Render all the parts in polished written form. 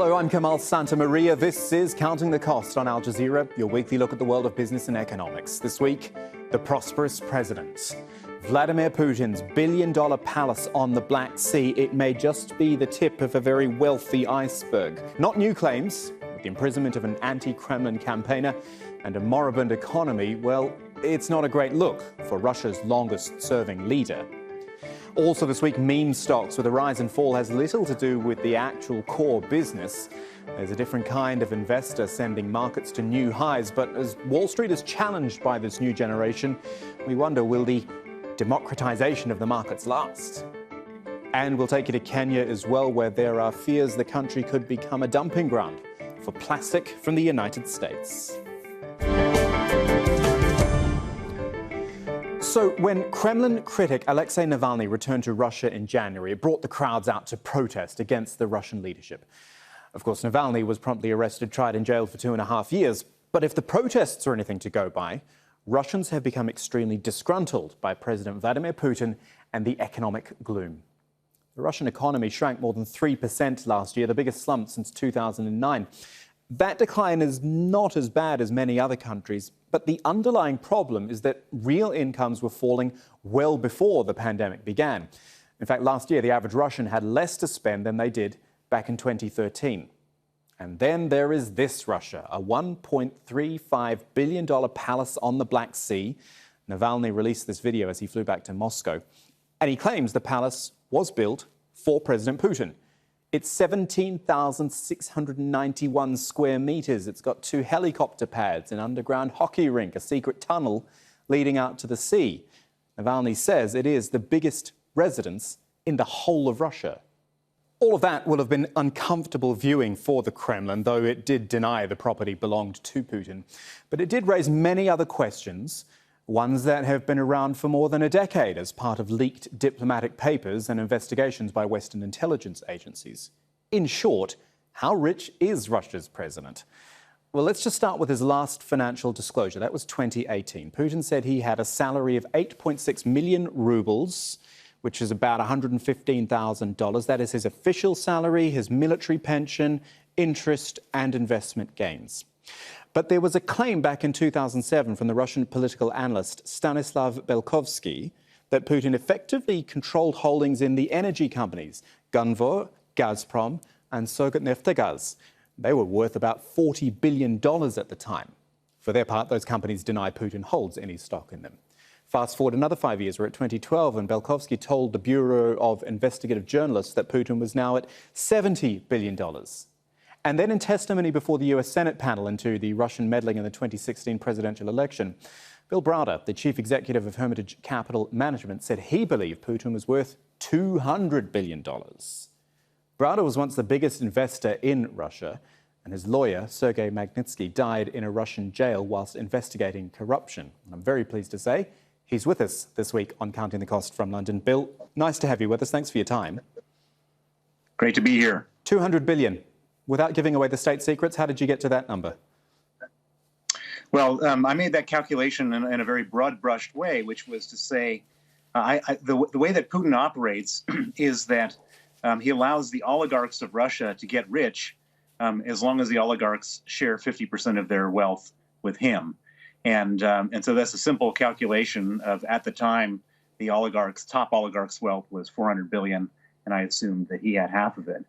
Hello, I'm Kamal Santamaria. This is Counting the Cost on Al Jazeera, your weekly look at the world of business and economics. This week, the prosperous president. Vladimir Putin's billion-dollar palace on the Black Sea, it may just be the tip of a very wealthy iceberg. Not new claims, with the imprisonment of an anti-Kremlin campaigner and a moribund economy, well, it's not a great look for Russia's longest-serving leader. Also this week, meme stocks, where the rise and fall has little to do with the actual core business. There's a different kind of investor sending markets to new highs, but as Wall Street is challenged by this new generation, we wonder, will the democratization of the markets last? And we'll take you to Kenya as well, where there are fears the country could become a dumping ground for plastic from the United States. So when Kremlin critic Alexey Navalny returned to Russia in January, it brought the crowds out to protest against the Russian leadership. Of course, Navalny was promptly arrested, tried and jailed for 2.5 years. But if the protests are anything to go by, Russians have become extremely disgruntled by President Vladimir Putin and the economic gloom. The Russian economy shrank more than 3% last year, the biggest slump since 2009. That decline is not as bad as many other countries, but the underlying problem is that real incomes were falling well before the pandemic began. In fact, last year, the average Russian had less to spend than they did back in 2013. And then there is this Russia, a $1.35 billion palace on the Black Sea. Navalny released this video as he flew back to Moscow. And he claims the palace was built for President Putin. It's 17,691 square meters. It's got 2 helicopter pads, an underground hockey rink, a secret tunnel leading out to the sea. Navalny says it is the biggest residence in the whole of Russia. All of that will have been uncomfortable viewing for the Kremlin, though it did deny the property belonged to Putin. But it did raise many other questions, ones that have been around for more than a decade as part of leaked diplomatic papers and investigations by Western intelligence agencies. In short, how rich is Russia's president? Well, let's just start with his last financial disclosure. That was 2018. Putin said he had a salary of 8.6 million rubles, which is about $115,000. That is his official salary, his military pension, interest and investment gains. But there was a claim back in 2007 from the Russian political analyst Stanislav Belkovsky that Putin effectively controlled holdings in the energy companies Gunvor, Gazprom and Sogatneftgaz. They were worth about $40 billion at the time. For their part, those companies deny Putin holds any stock in them. Fast forward another 5 years, we're at 2012, and Belkovsky told the Bureau of Investigative Journalists that Putin was now at $70 billion. And then in testimony before the US Senate panel into the Russian meddling in the 2016 presidential election, Bill Browder, the chief executive of Hermitage Capital Management, said he believed Putin was worth $200 billion. Browder was once the biggest investor in Russia, and his lawyer, Sergei Magnitsky, died in a Russian jail whilst investigating corruption. And I'm very pleased to say he's with us this week on Counting the Cost from London. Bill, nice to have you with us. Thanks for your time. Great to be here. 200 billion. Without giving away the state secrets, how did you get to that number? Well, I made that calculation in a very broad-brushed way, which was to say the way that Putin operates is that he allows the oligarchs of Russia to get rich as long as the oligarchs share 50% of their wealth with him. And so that's a simple calculation of, at the time, the top oligarch's wealth was 400 billion, and I assumed that he had half of it.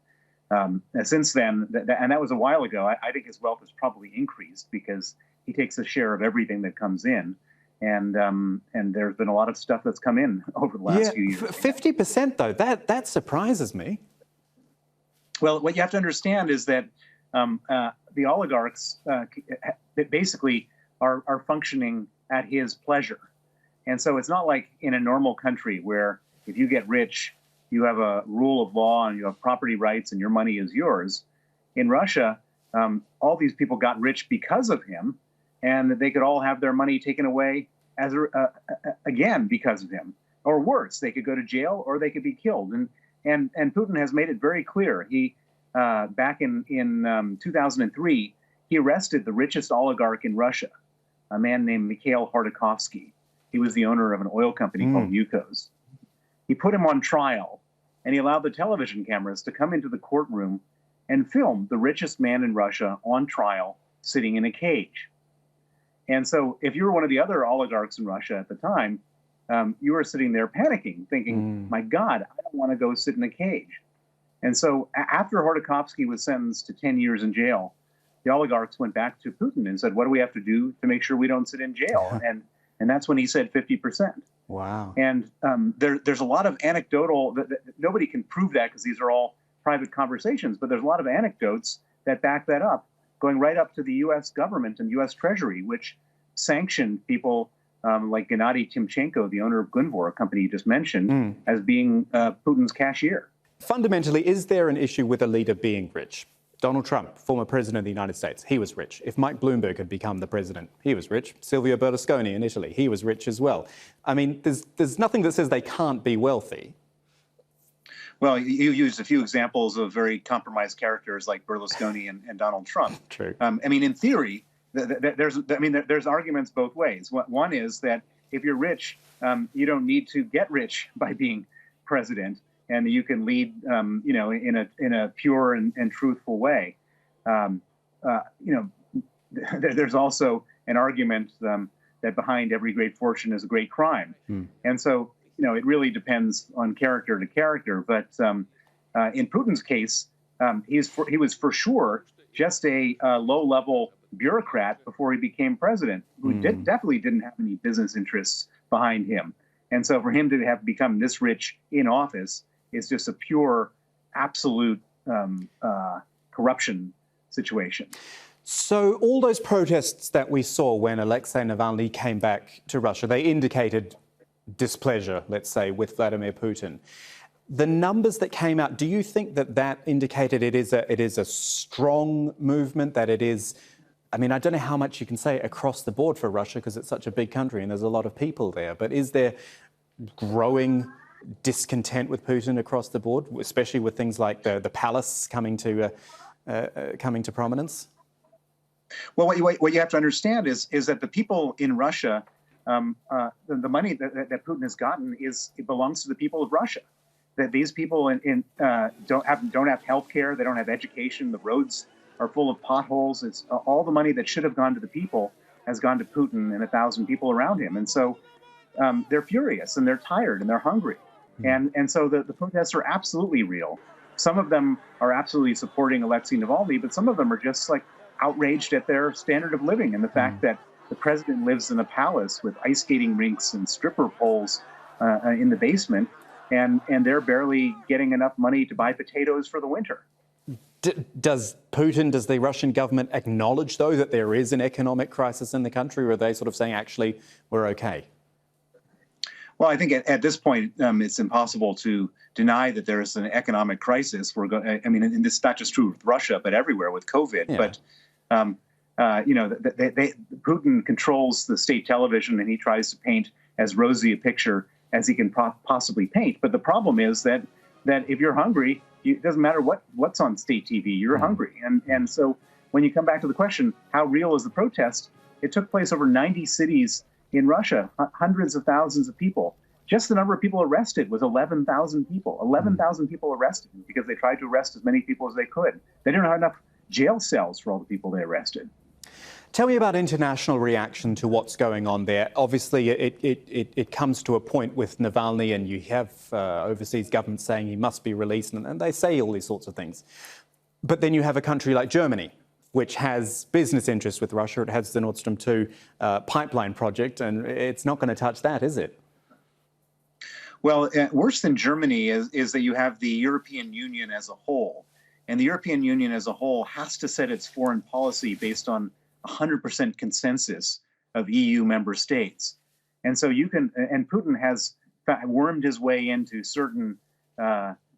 And since then, and that was a while ago, I think his wealth has probably increased because he takes a share of everything that comes in. And there's been a lot of stuff that's come in over the last few years. 50% though, that surprises me. Well, what you have to understand is that the oligarchs basically are functioning at his pleasure. And so it's not like in a normal country where if you get rich, you have a rule of law and you have property rights and your money is yours. In Russia, all these people got rich because of him, and they could all have their money taken away again because of him. Or worse, they could go to jail or they could be killed. And Putin has made it very clear. He back in 2003, he arrested the richest oligarch in Russia, a man named Mikhail Khodorkovsky. He was the owner of an oil company called Yukos. He put him on trial, and he allowed the television cameras to come into the courtroom and filmed the richest man in Russia on trial sitting in a cage. And so if you were one of the other oligarchs in Russia at the time, you were sitting there panicking, thinking, my God, I don't want to go sit in a cage. And so after Khodorkovsky was sentenced to 10 years in jail, the oligarchs went back to Putin and said, what do we have to do to make sure we don't sit in jail? And that's when he said 50%. Wow. And there's a lot of anecdotal, nobody can prove that because these are all private conversations, but there's a lot of anecdotes that back that up, going right up to the U.S. government and U.S. Treasury, which sanctioned people like Gennady Timchenko, the owner of Gunvor, a company you just mentioned, as being Putin's cashier. Fundamentally, is there an issue with a leader being rich? Donald Trump, former president of the United States, he was rich. If Mike Bloomberg had become the president, he was rich. Silvio Berlusconi in Italy, he was rich as well. I mean, there's nothing that says they can't be wealthy. Well, you used a few examples of very compromised characters like Berlusconi and Donald Trump. True. I mean, in theory, there's arguments both ways. One is that if you're rich, you don't need to get rich by being president, and you can lead, in a pure and truthful way. There's also an argument that behind every great fortune is a great crime, and so it really depends on character to character. But in Putin's case, he was for sure just a low-level bureaucrat before he became president, who definitely didn't have any business interests behind him. And so for him to have become this rich in office is just a pure, absolute corruption situation. So all those protests that we saw when Alexey Navalny came back to Russia, they indicated displeasure, let's say, with Vladimir Putin. The numbers that came out, do you think that indicated it is a strong movement, that it is, I mean, I don't know how much you can say across the board for Russia because it's such a big country and there's a lot of people there, but is there growing discontent with Putin across the board, especially with things like the palace coming to prominence? Well, what you have to understand is that the people in Russia, the money that Putin has gotten it belongs to the people of Russia. That these people don't have health care, they don't have education, the roads are full of potholes. It's all the money that should have gone to the people has gone to Putin and 1,000 people around him. And so they're furious and they're tired and they're hungry. And so the protests are absolutely real. Some of them are absolutely supporting Alexey Navalny, but some of them are just like outraged at their standard of living and the fact that the president lives in a palace with ice skating rinks and stripper poles in the basement, and they're barely getting enough money to buy potatoes for the winter. Does the Russian government acknowledge, though, that there is an economic crisis in the country, or are they sort of saying, actually, we're okay? Well, I think at this point, it's impossible to deny that there is an economic crisis. And this is not just true with Russia, but everywhere with COVID. Yeah. But, Putin controls the state television and he tries to paint as rosy a picture as he can possibly paint. But the problem is that if you're hungry, it doesn't matter what's on state TV, you're hungry. And so when you come back to the question, how real is the protest? It took place over 90 cities in Russia, hundreds of thousands of people. Just the number of people arrested was 11,000 people. 11,000 people arrested because they tried to arrest as many people as they could. They didn't have enough jail cells for all the people they arrested. Tell me about international reaction to what's going on there. Obviously, it comes to a point with Navalny, and you have overseas governments saying he must be released, and they say all these sorts of things. But then you have a country like Germany, which has business interests with Russia. It has the Nord Stream 2 pipeline project, and it's not going to touch that, is it? Well, worse than Germany is that you have the European Union as a whole. And the European Union as a whole has to set its foreign policy based on 100% consensus of EU member states. And so and Putin has wormed his way into certain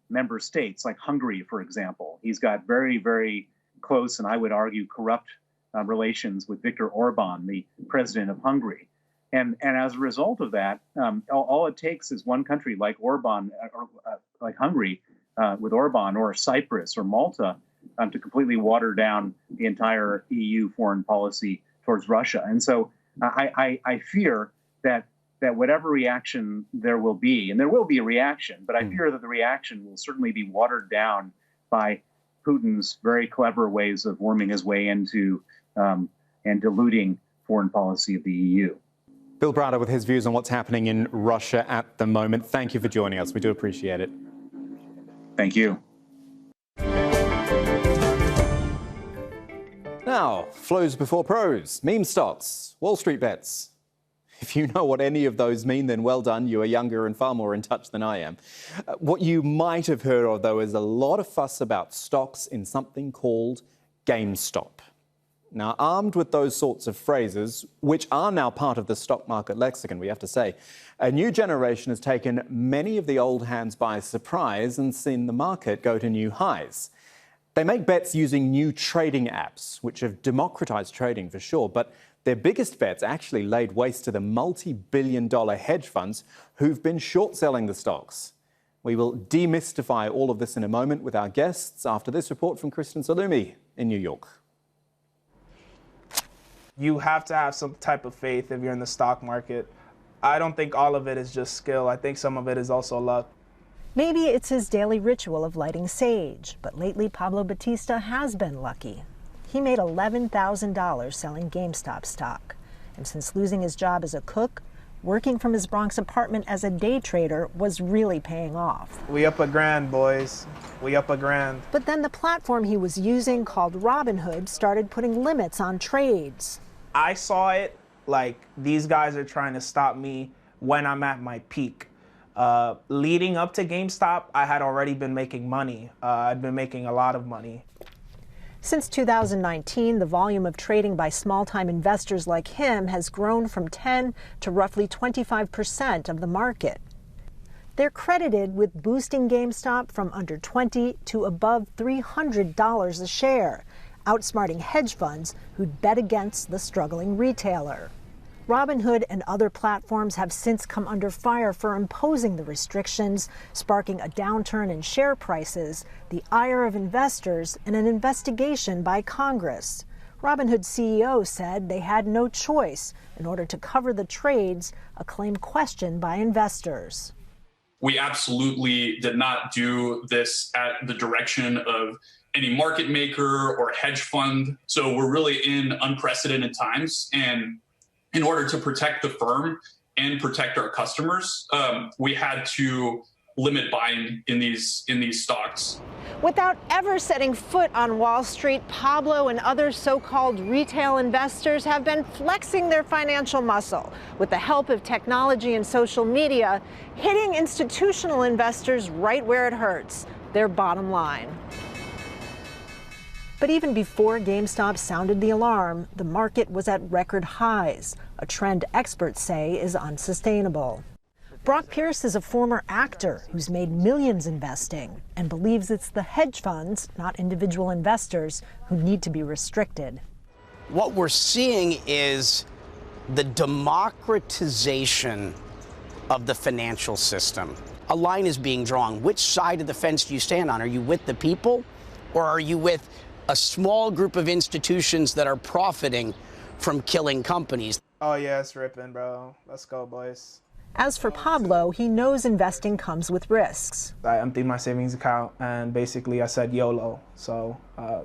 member states, like Hungary, for example. He's got very, very close, and I would argue corrupt relations with Viktor Orban, the president of Hungary. And as a result of that, all it takes is one country like Orban, like Hungary, with Orban, or Cyprus or Malta, to completely water down the entire EU foreign policy towards Russia. And so I fear that whatever reaction there will be, and there will be a reaction, but I fear that the reaction will certainly be watered down by Putin's very clever ways of worming his way into and diluting foreign policy of the EU. Bill Browder with his views on what's happening in Russia at the moment. Thank you for joining us. We do appreciate it. Thank you. Now, flows before pros, meme stocks, Wall Street bets. If you know what any of those mean, then well done. You are younger and far more in touch than I am. What you might have heard of, though, is a lot of fuss about stocks in something called GameStop. Now, armed with those sorts of phrases, which are now part of the stock market lexicon, we have to say, a new generation has taken many of the old hands by surprise and seen the market go to new highs. They make bets using new trading apps, which have democratized trading for sure, but their biggest bets actually laid waste to the multi-billion-dollar hedge funds who've been short-selling the stocks. We will demystify all of this in a moment with our guests after this report from Kristen Salumi in New York. You have to have some type of faith if you're in the stock market. I don't think all of it is just skill. I think some of it is also luck. Maybe it's his daily ritual of lighting sage, but lately Pablo Batista has been lucky. He made $11,000 selling GameStop stock. And since losing his job as a cook, working from his Bronx apartment as a day trader was really paying off. We up $1,000, boys. We up $1,000. But then the platform he was using, called Robinhood, started putting limits on trades. I saw it like these guys are trying to stop me when I'm at my peak. Leading up to GameStop, I had already been making money. I'd been making a lot of money. Since 2019, the volume of trading by small-time investors like him has grown from 10 to roughly 25% of the market. They're credited with boosting GameStop from under $20 to above $300 a share, outsmarting hedge funds who'd bet against the struggling retailer. Robinhood and other platforms have since come under fire for imposing the restrictions, sparking a downturn in share prices, the ire of investors, and an investigation by Congress. Robinhood CEO said they had no choice in order to cover the trades, a claim questioned by investors. We absolutely did not do this at the direction of any market maker or hedge fund. So we're really in unprecedented times. And in order to protect the firm and protect our customers, we had to limit buying in these stocks. Without ever setting foot on Wall Street, Pablo and other so-called retail investors have been flexing their financial muscle with the help of technology and social media, hitting institutional investors right where it hurts, their bottom line. But even before GameStop sounded the alarm, the market was at record highs, a trend experts say is unsustainable. Brock Pierce is a former actor who's made millions investing and believes it's the hedge funds, not individual investors, who need to be restricted. What we're seeing is the democratization of the financial system. A line is being drawn. Which side of the fence do you stand on? Are you with the people, or are you with a small group of institutions that are profiting from killing companies? Oh yeah, it's ripping, bro. Let's go, boys. As for Pablo, he knows investing comes with risks. I emptied my savings account and basically I said YOLO. So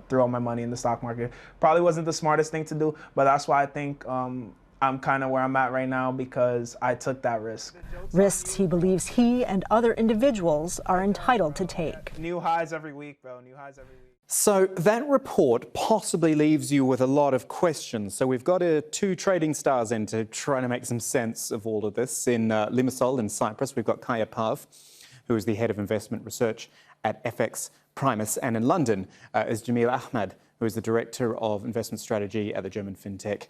threw all my money in the stock market. Probably wasn't the smartest thing to do, but that's why I think I'm kind of where I'm at right now, because I took that risk. Risks he believes he and other individuals are entitled to take. New highs every week, bro. New highs every week. So that report possibly leaves you with a lot of questions. So we've got two trading stars in to try to make some sense of all of this. In Limassol in Cyprus, we've got Kaia Parv, who is the head of investment research at FX Primus. And in London is Jameel Ahmad, who is the director of investment strategy at the German fintech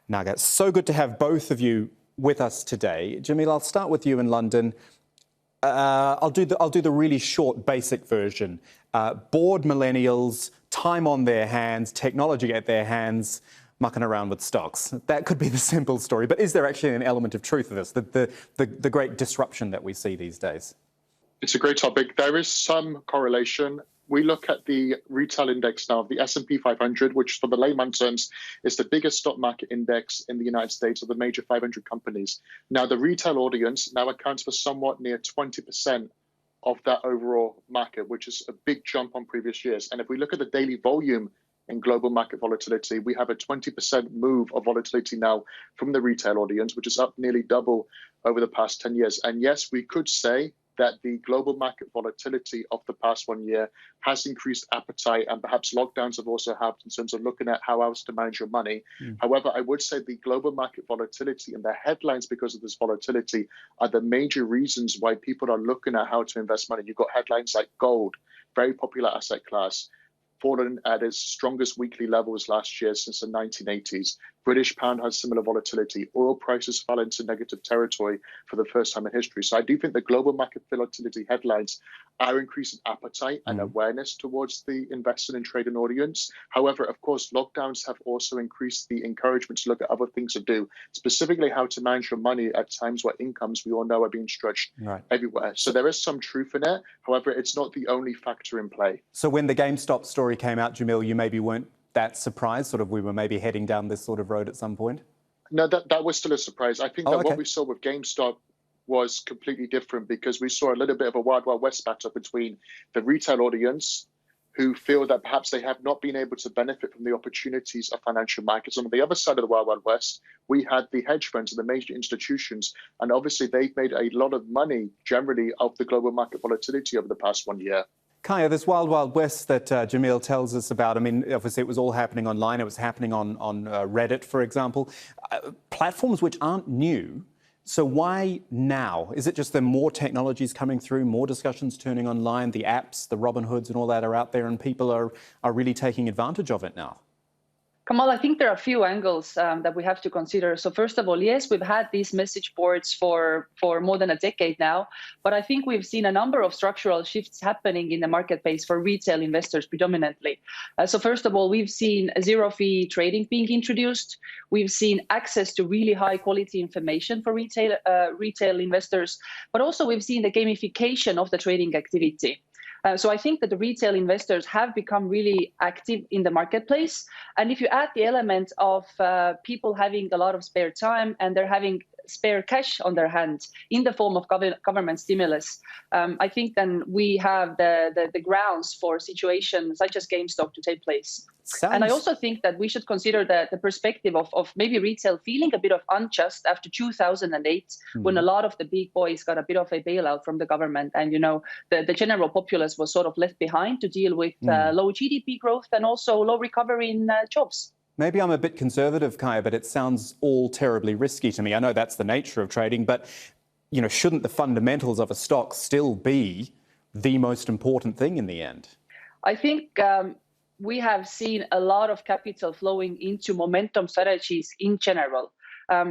NAGA. So good to have both of you with us today. Jameel, I'll start with you in London. I'll do the really short, basic version. Bored millennials, time on their hands, technology at their hands, mucking around with stocks. That could be the simple story. But is there actually an element of truth to this, the great disruption that we see these days? It's a great topic. There is some correlation. We look at the retail index now of the S&P 500, which for the layman terms is the biggest stock market index in the United States of the major 500 companies. Now, the retail audience now accounts for somewhat near 20% of that overall market, which is a big jump on previous years. And if we look at the daily volume in global market volatility, we have a 20% move of volatility now from the retail audience, which is up nearly double over the past 10 years. And yes, we could say that the global market volatility of the past 1 year has increased appetite, and perhaps lockdowns have also helped in terms of looking at how else to manage your money. However, I would say the global market volatility and the headlines because of this volatility are the major reasons why people are looking at how to invest money. You've got headlines like gold, very popular asset class, fallen at its strongest weekly levels last year since the 1980s. British pound has similar volatility. Oil prices fell into negative territory for the first time in history. So I do think the global market volatility headlines are increasing appetite and awareness towards the investing and trading audience. However, of course, lockdowns have also increased the encouragement to look at other things to do, specifically how to manage your money at times where incomes, we all know, are being stretched everywhere. So there is some truth in it. However, it's not the only factor in play. So when the GameStop story came out, Jameel, you maybe weren't that surprised, sort of we were maybe heading down this sort of road at some point? No, that was still a surprise. I think what we saw with GameStop was completely different because we saw a little bit of a Wild Wild West battle between the retail audience who feel that perhaps they have not been able to benefit from the opportunities of financial markets. And on the other side of the Wild Wild West, we had the hedge funds and the major institutions. And obviously, they've made a lot of money generally of the global market volatility over the past 1 year. Kaia, this Wild Wild West that Jameel tells us about, I mean, obviously it was all happening online. It was happening on Reddit, for example. Platforms which aren't new. So why now? Is it just that more technologies coming through, more discussions turning online, the apps, the Robin Hoods and all that are out there and people are really taking advantage of it now? Kamal, I think there are a few angles that we have to consider. So first of all, yes, we've had these message boards for more than a decade now, but I think we've seen a number of structural shifts happening in the marketplace for retail investors predominantly. So first of all, we've seen zero-fee trading being introduced. We've seen access to really high-quality information for retail investors, but also we've seen the gamification of the trading activity. So I think that the retail investors have become really active in the marketplace. And if you add the element of people having a lot of spare time and they're having spare cash on their hands in the form of government stimulus, I think then we have the grounds for situations such as GameStop to take place. And I also think that we should consider the perspective of maybe retail feeling a bit of unjust after 2008, when a lot of the big boys got a bit of a bailout from the government. And, you know, the general populace was sort of left behind to deal with low GDP growth and also low recovery in jobs. Maybe I'm a bit conservative, Kaia, but it sounds all terribly risky to me. I know that's the nature of trading, but, you know, shouldn't the fundamentals of a stock still be the most important thing in the end? I think we have seen a lot of capital flowing into momentum strategies in general.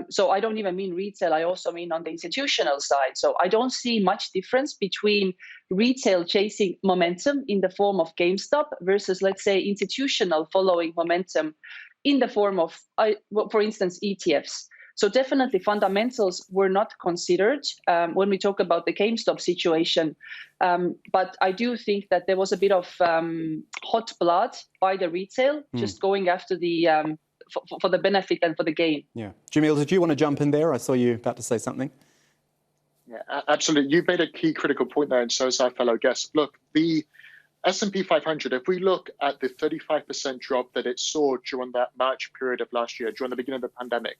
So I don't even mean retail, I also mean on the institutional side. So I don't see much difference between retail chasing momentum in the form of GameStop versus, let's say, institutional following momentum in the form of, for instance, ETFs. So definitely fundamentals were not considered when we talk about the GameStop situation. But I do think that there was a bit of hot blood by the retail, just going after the for the benefit and for the gain. Yeah. Jameel, did you want to jump in there? I saw you about to say something. Yeah, absolutely. You've made a key critical point there, and so has our fellow guest. Look, the S&P 500, if we look at the 35% drop that it saw during that March period of last year, during the beginning of the pandemic,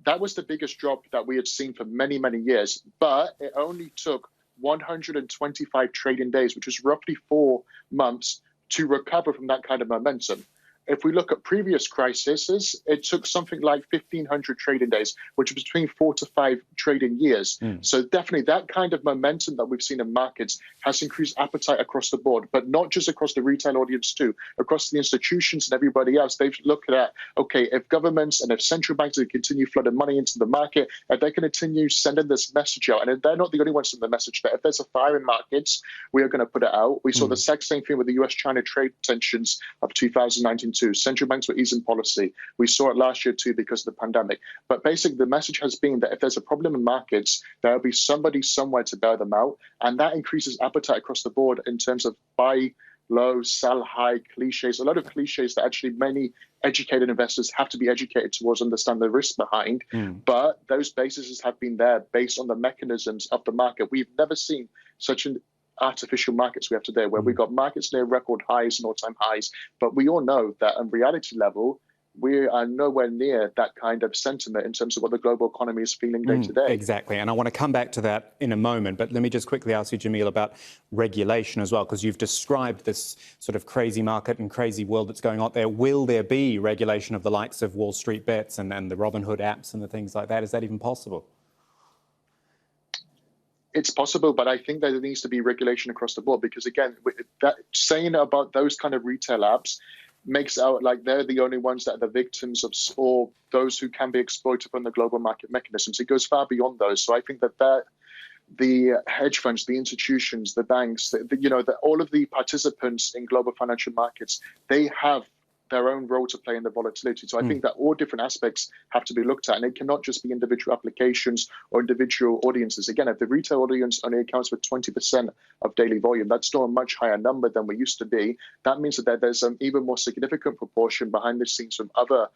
that was the biggest drop that we had seen for many, many years. But it only took 125 trading days, which was roughly 4 months, to recover from that kind of momentum. If we look at previous crises, it took something like 1,500 trading days, which was between 4 to 5 trading years. So definitely that kind of momentum that we've seen in markets has increased appetite across the board, but not just across the retail audience too, across the institutions and everybody else. They've looked at, okay, if governments and if central banks continue flooding money into the market, if they continue sending this message out, and they're not the only ones sending the message, that if there's a fire in markets, we are going to put it out. We saw the exact same thing with the US-China trade tensions of 2019. Central banks were easing policy. We saw it last year too because of the pandemic. But basically the message has been that if there's a problem in markets, there'll be somebody somewhere to bail them out. And that increases appetite across the board in terms of buy low, sell high cliches, a lot of cliches that actually many educated investors have to be educated towards, understand the risk behind. But those bases have been there based on the mechanisms of the market. We've never seen such an artificial markets we have today, where we've got markets near record highs and all-time highs. But we all know that on reality level, we are nowhere near that kind of sentiment in terms of what the global economy is feeling day to day. Exactly. And I want to come back to that in a moment. But let me just quickly ask you, Jameel, about regulation as well, because you've described this sort of crazy market and crazy world that's going on there. Will there be regulation of the likes of Wall Street Bets and the Robinhood apps and the things like that? Is that even possible? It's possible, but I think that there needs to be regulation across the board, because, again, that saying about those kind of retail apps makes out like they're the only ones that are the victims of, or those who can be exploited from the global market mechanisms. It goes far beyond those. So I think that the hedge funds, the institutions, the banks, all of the participants in global financial markets, they have their own role to play in the volatility. So I think that all different aspects have to be looked at, and it cannot just be individual applications or individual audiences. Again, if the retail audience only accounts for 20% of daily volume, that's still a much higher number than we used to be. That means that there's an even more significant proportion behind the scenes from other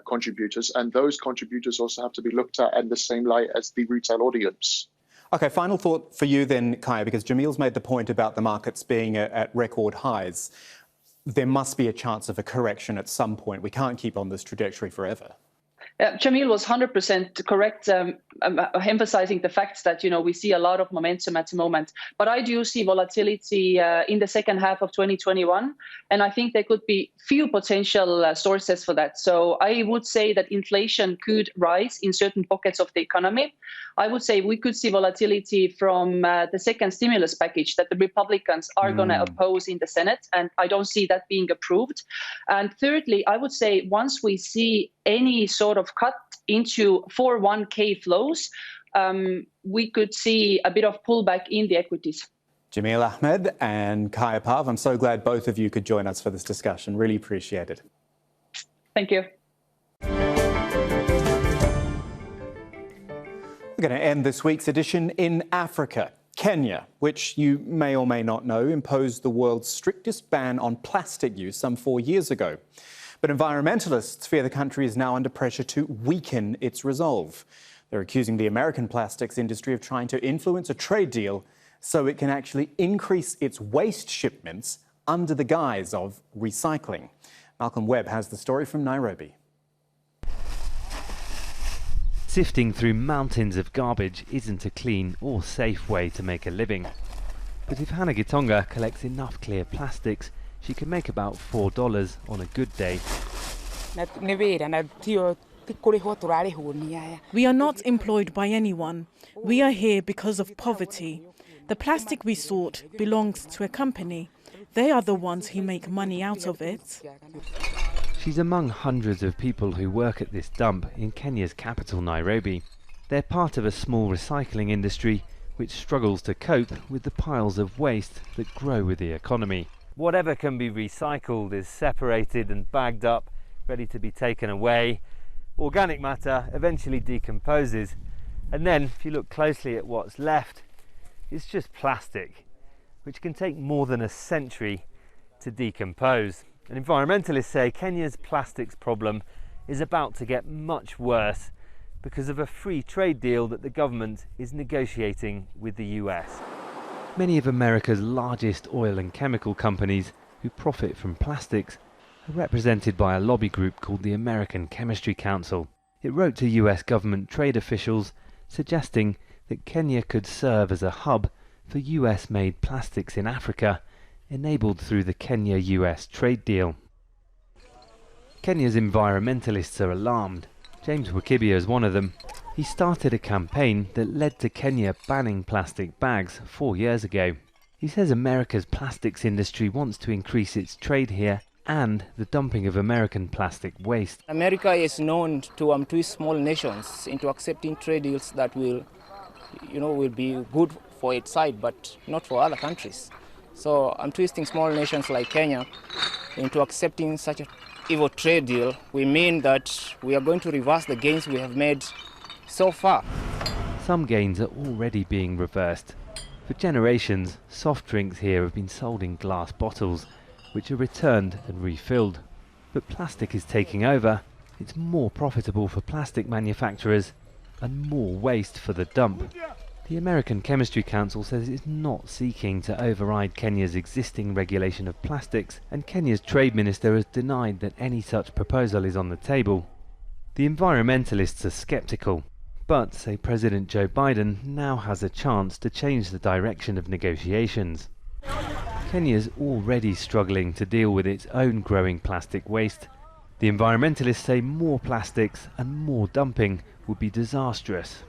contributors, and those contributors also have to be looked at in the same light as the retail audience. OK, final thought for you then, Kaia, because Jameel's made the point about the markets being at record highs. There must be a chance of a correction at some point. We can't keep on this trajectory forever. Jameel was 100% correct, emphasizing the facts that, we see a lot of momentum at the moment. But I do see volatility in the second half of 2021. And I think there could be few potential sources for that. So I would say that inflation could rise in certain pockets of the economy. I would say we could see volatility from the second stimulus package that the Republicans are going to oppose in the Senate. And I don't see that being approved. And thirdly, I would say once we see any sort of cut into 401k flows, we could see a bit of pullback in the equities. Jameel Ahmad and Kaia Parv, I'm so glad both of you could join us for this discussion. Really appreciate it. Thank you. We're going to end this week's edition in Africa. Kenya, which you may or may not know, imposed the world's strictest ban on plastic use some 4 years ago. But environmentalists fear the country is now under pressure to weaken its resolve. They're accusing the American plastics industry of trying to influence a trade deal so it can actually increase its waste shipments under the guise of recycling. Malcolm Webb has the story from Nairobi. Sifting through mountains of garbage isn't a clean or safe way to make a living. But if Hannah Gitonga collects enough clear plastics, she can make about $4 on a good day. We are not employed by anyone. We are here because of poverty. The plastic we sort belongs to a company. They are the ones who make money out of it. She's among hundreds of people who work at this dump in Kenya's capital, Nairobi. They're part of a small recycling industry which struggles to cope with the piles of waste that grow with the economy. Whatever can be recycled is separated and bagged up, ready to be taken away. Organic matter eventually decomposes, and then if you look closely at what's left, it's just plastic, which can take more than a century to decompose. And environmentalists say Kenya's plastics problem is about to get much worse because of a free trade deal that the government is negotiating with the US. Many of America's largest oil and chemical companies who profit from plastics are represented by a lobby group called the American Chemistry Council. It wrote to US government trade officials suggesting that Kenya could serve as a hub for US-made plastics in Africa, enabled through the Kenya-US trade deal. Kenya's environmentalists are alarmed. James Wakibia is one of them. He started a campaign that led to Kenya banning plastic bags 4 years ago. He says America's plastics industry wants to increase its trade here and the dumping of American plastic waste. America is known to twist small nations into accepting trade deals that will be good for its side, but not for other countries. So I'm twisting small nations like Kenya into accepting such an evil trade deal. We mean that we are going to reverse the gains we have made so far. Some gains are already being reversed. For generations, soft drinks here have been sold in glass bottles, which are returned and refilled. But plastic is taking over. It's more profitable for plastic manufacturers and more waste for the dump. The American Chemistry Council says it's not seeking to override Kenya's existing regulation of plastics, and Kenya's Trade Minister has denied that any such proposal is on the table. The environmentalists are sceptical, but say President Joe Biden now has a chance to change the direction of negotiations. Kenya's already struggling to deal with its own growing plastic waste. The environmentalists say more plastics and more dumping would be disastrous.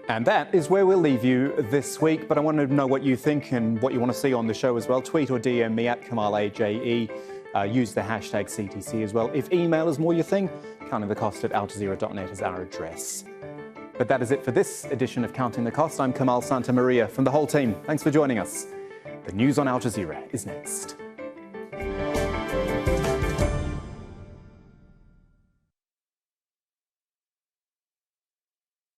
And that is where we'll leave you this week, but I want to know what you think and what you want to see on the show as well. Tweet or DM me at KamalAJE. Use the hashtag CTC as well. If email is more your thing, counting the cost at aljazeera.net is our address. But that is it for this edition of Counting the Cost. I'm Kamal Santamaria from the whole team. Thanks for joining us. The news on Al Jazeera is next.